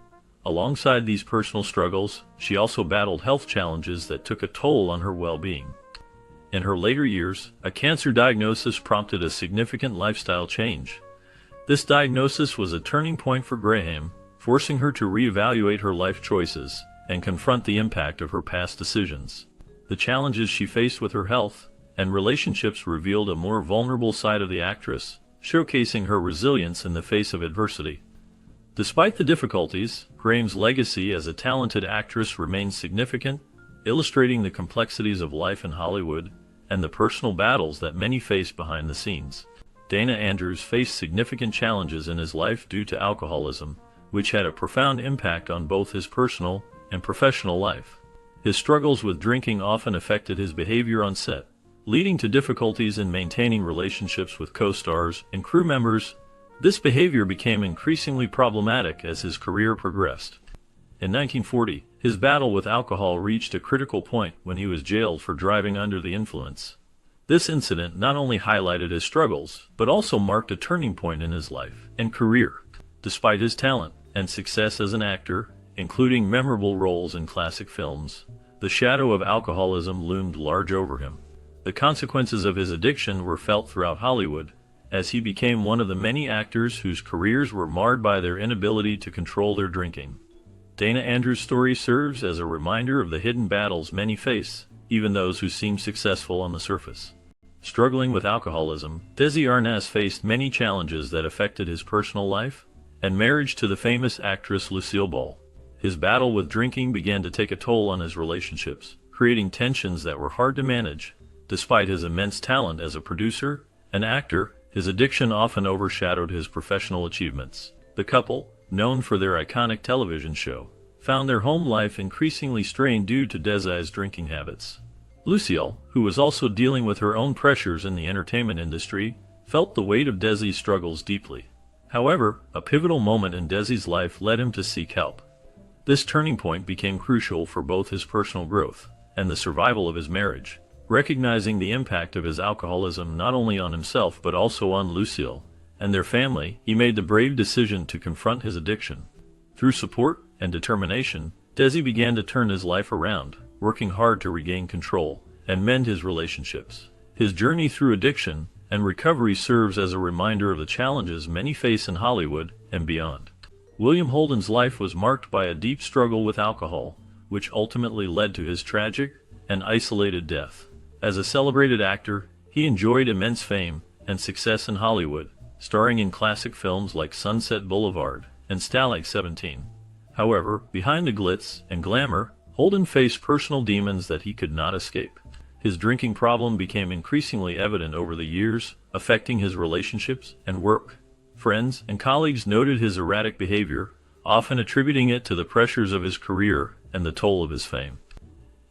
Alongside these personal struggles, she also battled health challenges that took a toll on her well-being. In her later years, a cancer diagnosis prompted a significant lifestyle change. This diagnosis was a turning point for Grahame, forcing her to reevaluate her life choices and confront the impact of her past decisions. The challenges she faced with her health and relationships revealed a more vulnerable side of the actress, showcasing her resilience in the face of adversity. Despite the difficulties, Grahame's legacy as a talented actress remains significant, illustrating the complexities of life in Hollywood and the personal battles that many face behind the scenes. Dana Andrews faced significant challenges in his life due to alcoholism, which had a profound impact on both his personal and professional life. His struggles with drinking often affected his behavior on set, leading to difficulties in maintaining relationships with co-stars and crew members. This behavior became increasingly problematic as his career progressed. In 1940, his battle with alcohol reached a critical point when he was jailed for driving under the influence. This incident not only highlighted his struggles, but also marked a turning point in his life and career. Despite his talent and success as an actor, including memorable roles in classic films, the shadow of alcoholism loomed large over him. The consequences of his addiction were felt throughout Hollywood, as he became one of the many actors whose careers were marred by their inability to control their drinking. Dana Andrews' story serves as a reminder of the hidden battles many face, even those who seem successful on the surface. Struggling with alcoholism, Desi Arnaz faced many challenges that affected his personal life and marriage to the famous actress Lucille Ball. His battle with drinking began to take a toll on his relationships, creating tensions that were hard to manage. Despite his immense talent as a producer and actor, his addiction often overshadowed his professional achievements. The couple, known for their iconic television show, found their home life increasingly strained due to Desi's drinking habits. Lucille, who was also dealing with her own pressures in the entertainment industry, felt the weight of Desi's struggles deeply. However, a pivotal moment in Desi's life led him to seek help. This turning point became crucial for both his personal growth and the survival of his marriage. Recognizing the impact of his alcoholism not only on himself but also on Lucille and their family, he made the brave decision to confront his addiction. Through support and determination, Desi began to turn his life around, working hard to regain control and mend his relationships. His journey through addiction and recovery serves as a reminder of the challenges many face in Hollywood and beyond. William Holden's life was marked by a deep struggle with alcohol, which ultimately led to his tragic and isolated death. As a celebrated actor, he enjoyed immense fame and success in Hollywood, starring in classic films like Sunset Boulevard and Stalag 17. However, behind the glitz and glamour, Holden faced personal demons that he could not escape. His drinking problem became increasingly evident over the years, affecting his relationships and work. Friends and colleagues noted his erratic behavior, often attributing it to the pressures of his career and the toll of his fame.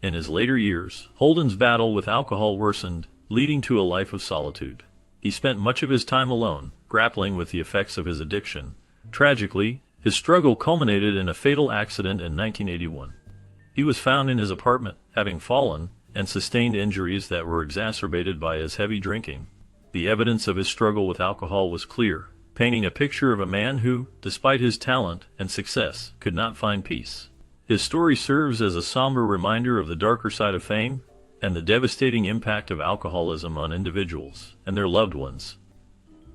In his later years, Holden's battle with alcohol worsened, leading to a life of solitude. He spent much of his time alone, grappling with the effects of his addiction. Tragically, his struggle culminated in a fatal accident in 1981. He was found in his apartment, having fallen and sustained injuries that were exacerbated by his heavy drinking. The evidence of his struggle with alcohol was clear, painting a picture of a man who, despite his talent and success, could not find peace. His story serves as a somber reminder of the darker side of fame and the devastating impact of alcoholism on individuals and their loved ones.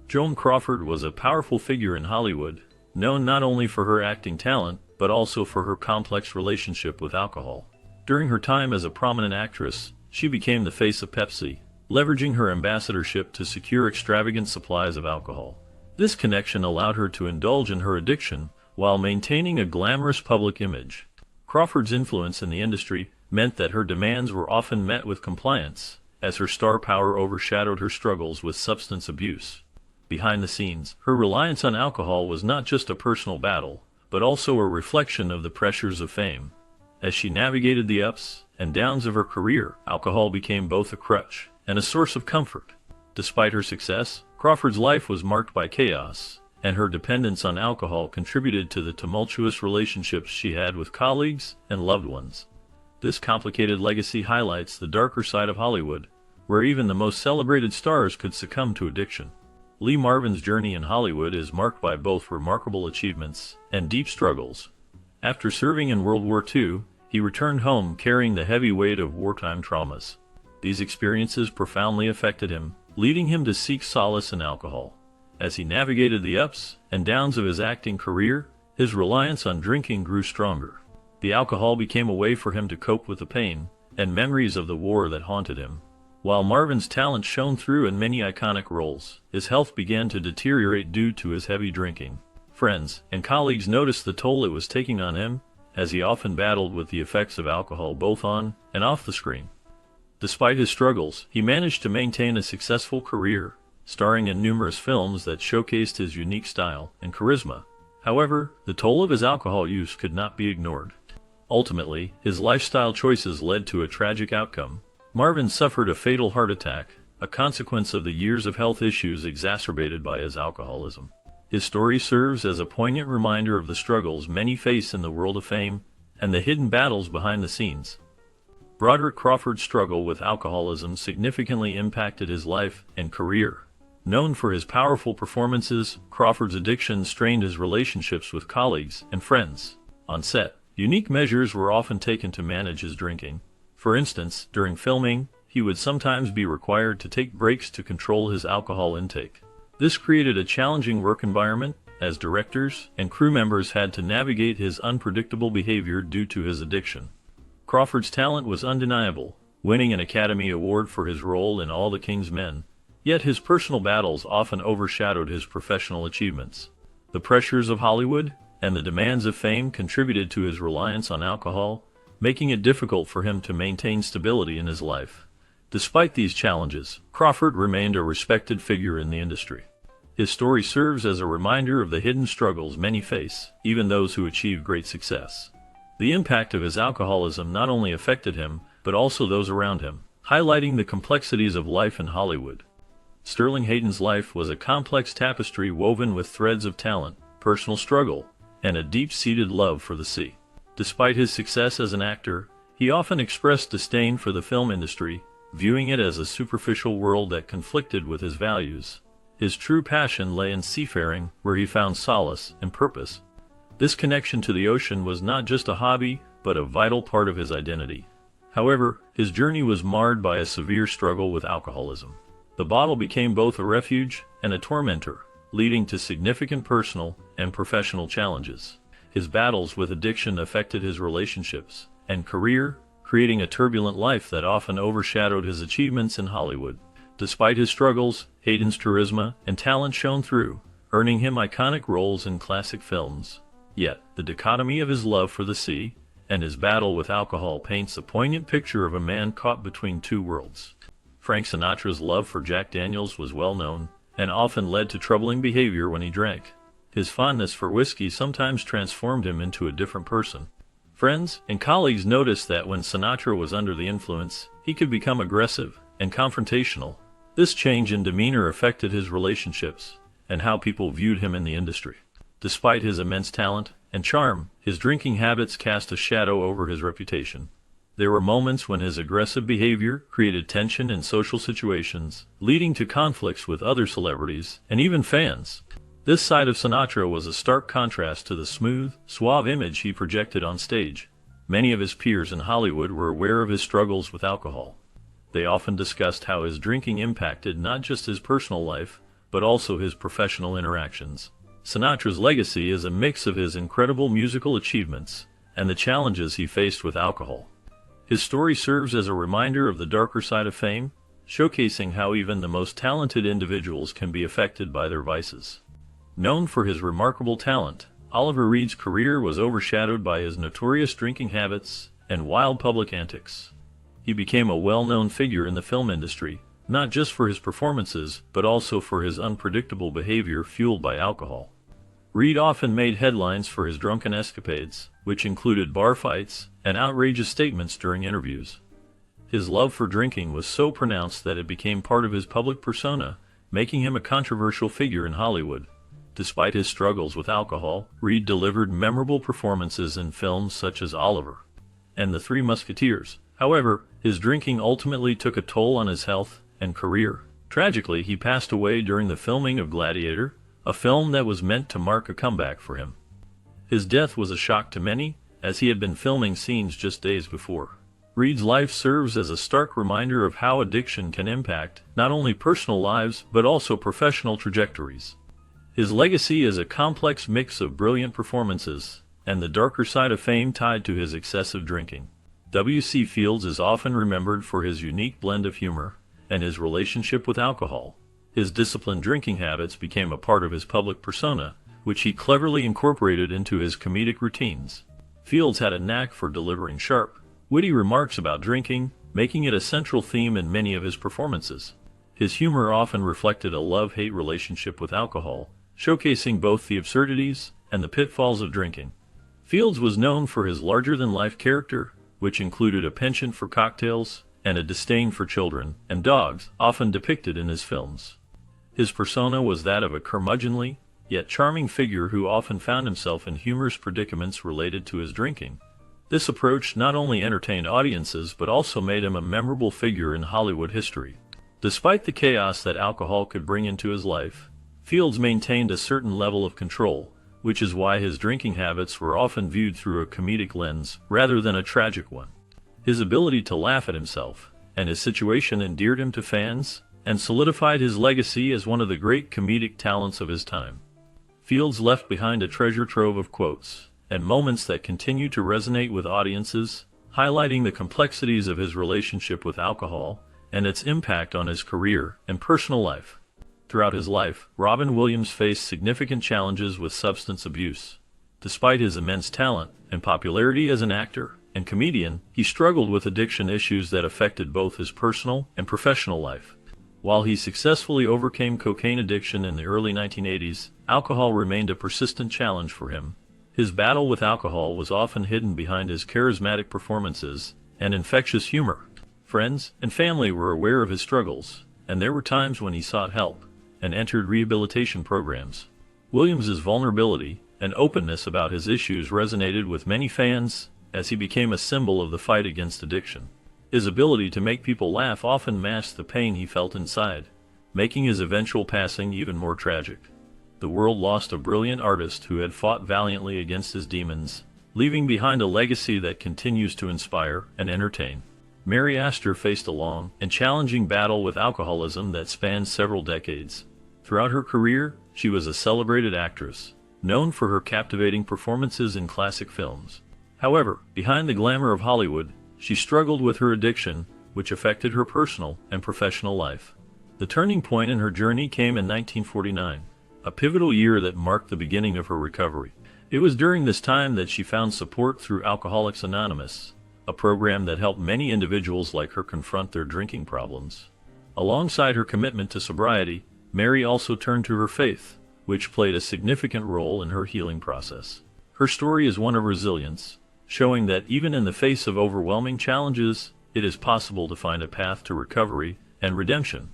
Joan Crawford was a powerful figure in Hollywood, known not only for her acting talent, but also for her complex relationship with alcohol. During her time as a prominent actress, she became the face of Pepsi, leveraging her ambassadorship to secure extravagant supplies of alcohol. This connection allowed her to indulge in her addiction while maintaining a glamorous public image. Crawford's influence in the industry meant that her demands were often met with compliance, as her star power overshadowed her struggles with substance abuse. Behind the scenes, her reliance on alcohol was not just a personal battle, but also a reflection of the pressures of fame. As she navigated the ups and downs of her career, alcohol became both a crutch and a source of comfort. Despite her success, Crawford's life was marked by chaos, and her dependence on alcohol contributed to the tumultuous relationships she had with colleagues and loved ones. This complicated legacy highlights the darker side of Hollywood, where even the most celebrated stars could succumb to addiction. Lee Marvin's journey in Hollywood is marked by both remarkable achievements and deep struggles. After serving in World War II, he returned home carrying the heavy weight of wartime traumas. These experiences profoundly affected him, leading him to seek solace in alcohol. As he navigated the ups and downs of his acting career, his reliance on drinking grew stronger. The alcohol became a way for him to cope with the pain and memories of the war that haunted him. While Marvin's talent shone through in many iconic roles, his health began to deteriorate due to his heavy drinking. Friends and colleagues noticed the toll it was taking on him, as he often battled with the effects of alcohol both on and off the screen. Despite his struggles, he managed to maintain a successful career, starring in numerous films that showcased his unique style and charisma. However, the toll of his alcohol use could not be ignored. Ultimately, his lifestyle choices led to a tragic outcome. Marvin suffered a fatal heart attack, a consequence of the years of health issues exacerbated by his alcoholism. His story serves as a poignant reminder of the struggles many face in the world of fame and the hidden battles behind the scenes. Broderick Crawford's struggle with alcoholism significantly impacted his life and career. Known for his powerful performances, Crawford's addiction strained his relationships with colleagues and friends. On set, unique measures were often taken to manage his drinking. For instance, during filming, he would sometimes be required to take breaks to control his alcohol intake. This created a challenging work environment, as directors and crew members had to navigate his unpredictable behavior due to his addiction. Crawford's talent was undeniable, winning an Academy Award for his role in All the King's Men. Yet his personal battles often overshadowed his professional achievements. The pressures of Hollywood and the demands of fame contributed to his reliance on alcohol, making it difficult for him to maintain stability in his life. Despite these challenges, Crawford remained a respected figure in the industry. His story serves as a reminder of the hidden struggles many face, even those who achieve great success. The impact of his alcoholism not only affected him, but also those around him, highlighting the complexities of life in Hollywood. Sterling Hayden's life was a complex tapestry woven with threads of talent, personal struggle, and a deep-seated love for the sea. Despite his success as an actor, he often expressed disdain for the film industry, viewing it as a superficial world that conflicted with his values. His true passion lay in seafaring, where he found solace and purpose. This connection to the ocean was not just a hobby, but a vital part of his identity. However, his journey was marred by a severe struggle with alcoholism. The bottle became both a refuge and a tormentor, leading to significant personal and professional challenges. His battles with addiction affected his relationships and career, creating a turbulent life that often overshadowed his achievements in Hollywood. Despite his struggles, Hayden's charisma and talent shone through, earning him iconic roles in classic films. Yet, the dichotomy of his love for the sea and his battle with alcohol paints a poignant picture of a man caught between two worlds. Frank Sinatra's love for Jack Daniels was well known, and often led to troubling behavior when he drank. His fondness for whiskey sometimes transformed him into a different person. Friends and colleagues noticed that when Sinatra was under the influence, he could become aggressive and confrontational. This change in demeanor affected his relationships and how people viewed him in the industry. Despite his immense talent and charm, his drinking habits cast a shadow over his reputation. There were moments when his aggressive behavior created tension in social situations, leading to conflicts with other celebrities and even fans. This side of Sinatra was a stark contrast to the smooth, suave image he projected on stage. Many of his peers in Hollywood were aware of his struggles with alcohol. They often discussed how his drinking impacted not just his personal life, but also his professional interactions. Sinatra's legacy is a mix of his incredible musical achievements and the challenges he faced with alcohol. His story serves as a reminder of the darker side of fame, showcasing how even the most talented individuals can be affected by their vices. Known for his remarkable talent, Oliver Reed's career was overshadowed by his notorious drinking habits and wild public antics. He became a well-known figure in the film industry, not just for his performances, but also for his unpredictable behavior fueled by alcohol. Reed often made headlines for his drunken escapades, which included bar fights and outrageous statements during interviews. His love for drinking was so pronounced that it became part of his public persona, making him a controversial figure in Hollywood. Despite his struggles with alcohol, Reed delivered memorable performances in films such as Oliver and The Three Musketeers. However, his drinking ultimately took a toll on his health and career. Tragically, he passed away during the filming of Gladiator, a film that was meant to mark a comeback for him. His death was a shock to many, as he had been filming scenes just days before. Reed's life serves as a stark reminder of how addiction can impact not only personal lives but also professional trajectories. His legacy is a complex mix of brilliant performances and the darker side of fame tied to his excessive drinking. W.C. Fields is often remembered for his unique blend of humor and his relationship with alcohol. His disciplined drinking habits became a part of his public persona, which he cleverly incorporated into his comedic routines. Fields had a knack for delivering sharp, witty remarks about drinking, making it a central theme in many of his performances. His humor often reflected a love-hate relationship with alcohol, showcasing both the absurdities and the pitfalls of drinking. Fields was known for his larger-than-life character, which included a penchant for cocktails and a disdain for children and dogs, often depicted in his films. His persona was that of a curmudgeonly, yet charming figure who often found himself in humorous predicaments related to his drinking. This approach not only entertained audiences but also made him a memorable figure in Hollywood history. Despite the chaos that alcohol could bring into his life, Fields maintained a certain level of control, which is why his drinking habits were often viewed through a comedic lens rather than a tragic one. His ability to laugh at himself and his situation endeared him to fans and solidified his legacy as one of the great comedic talents of his time. Fields left behind a treasure trove of quotes and moments that continue to resonate with audiences, highlighting the complexities of his relationship with alcohol and its impact on his career and personal life. Throughout his life, Robin Williams faced significant challenges with substance abuse. Despite his immense talent and popularity as an actor and comedian, he struggled with addiction issues that affected both his personal and professional life. While he successfully overcame cocaine addiction in the early 1980s, alcohol remained a persistent challenge for him. His battle with alcohol was often hidden behind his charismatic performances and infectious humor. Friends and family were aware of his struggles, and there were times when he sought help and entered rehabilitation programs. Williams's vulnerability and openness about his issues resonated with many fans as he became a symbol of the fight against addiction. His ability to make people laugh often masked the pain he felt inside, making his eventual passing even more tragic. the world lost a brilliant artist who had fought valiantly against his demons, leaving behind a legacy that continues to inspire and entertain. Mary Astor faced a long and challenging battle with alcoholism that spanned several decades. Throughout her career, she was a celebrated actress, known for her captivating performances in classic films. However, behind the glamour of Hollywood, she struggled with her addiction, which affected her personal and professional life. The turning point in her journey came in 1949, a pivotal year that marked the beginning of her recovery. It was during this time that she found support through Alcoholics Anonymous, a program that helped many individuals like her confront their drinking problems. Alongside her commitment to sobriety, Mary also turned to her faith, which played a significant role in her healing process. Her story is one of resilience, showing that even in the face of overwhelming challenges, it is possible to find a path to recovery and redemption.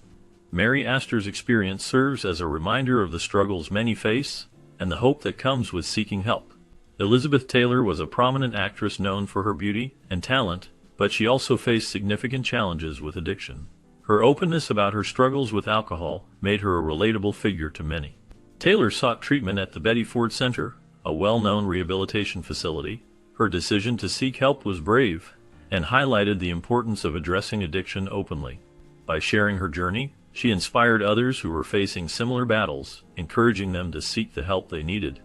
Mary Astor's experience serves as a reminder of the struggles many face and the hope that comes with seeking help. Elizabeth Taylor was a prominent actress known for her beauty and talent, but she also faced significant challenges with addiction. Her openness about her struggles with alcohol made her a relatable figure to many. Taylor sought treatment at the Betty Ford Center, a well-known rehabilitation facility. Her decision to seek help was brave and highlighted the importance of addressing addiction openly. By sharing her journey, she inspired others who were facing similar battles, encouraging them to seek the help they needed.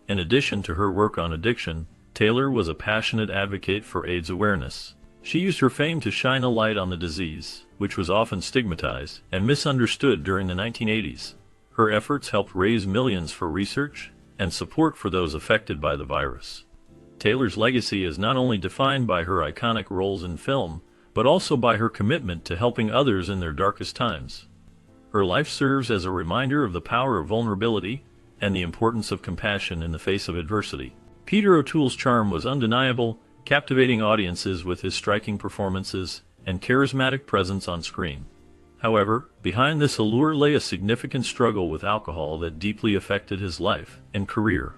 In addition to her work on addiction, Taylor was a passionate advocate for AIDS awareness. She used her fame to shine a light on the disease, which was often stigmatized and misunderstood during the 1980s. Her efforts helped raise millions for research and support for those affected by the virus. Taylor's legacy is not only defined by her iconic roles in film, but also by her commitment to helping others in their darkest times. Her life serves as a reminder of the power of vulnerability and the importance of compassion in the face of adversity. Peter O'Toole's charm was undeniable, captivating audiences with his striking performances and charismatic presence on screen. However, behind this allure lay a significant struggle with alcohol that deeply affected his life and career.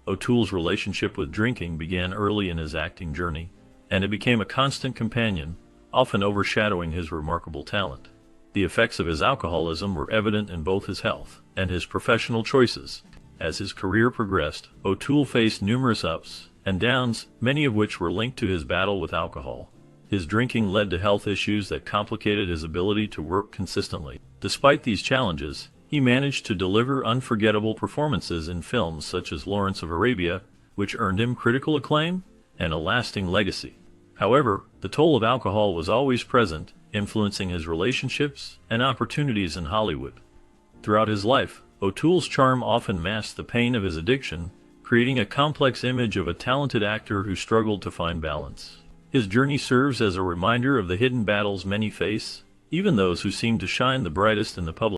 O'Toole's relationship with drinking began early in his acting journey, and it became a constant companion, often overshadowing his remarkable talent. The effects of his alcoholism were evident in both his health and his professional choices. As his career progressed, O'Toole faced numerous ups and downs, many of which were linked to his battle with alcohol. His drinking led to health issues that complicated his ability to work consistently. Despite these challenges, he managed to deliver unforgettable performances in films such as Lawrence of Arabia, which earned him critical acclaim and a lasting legacy. However, the toll of alcohol was always present, influencing his relationships and opportunities in Hollywood. Throughout his life, O'Toole's charm often masked the pain of his addiction, creating a complex image of a talented actor who struggled to find balance. His journey serves as a reminder of the hidden battles many face, even those who seem to shine the brightest in the public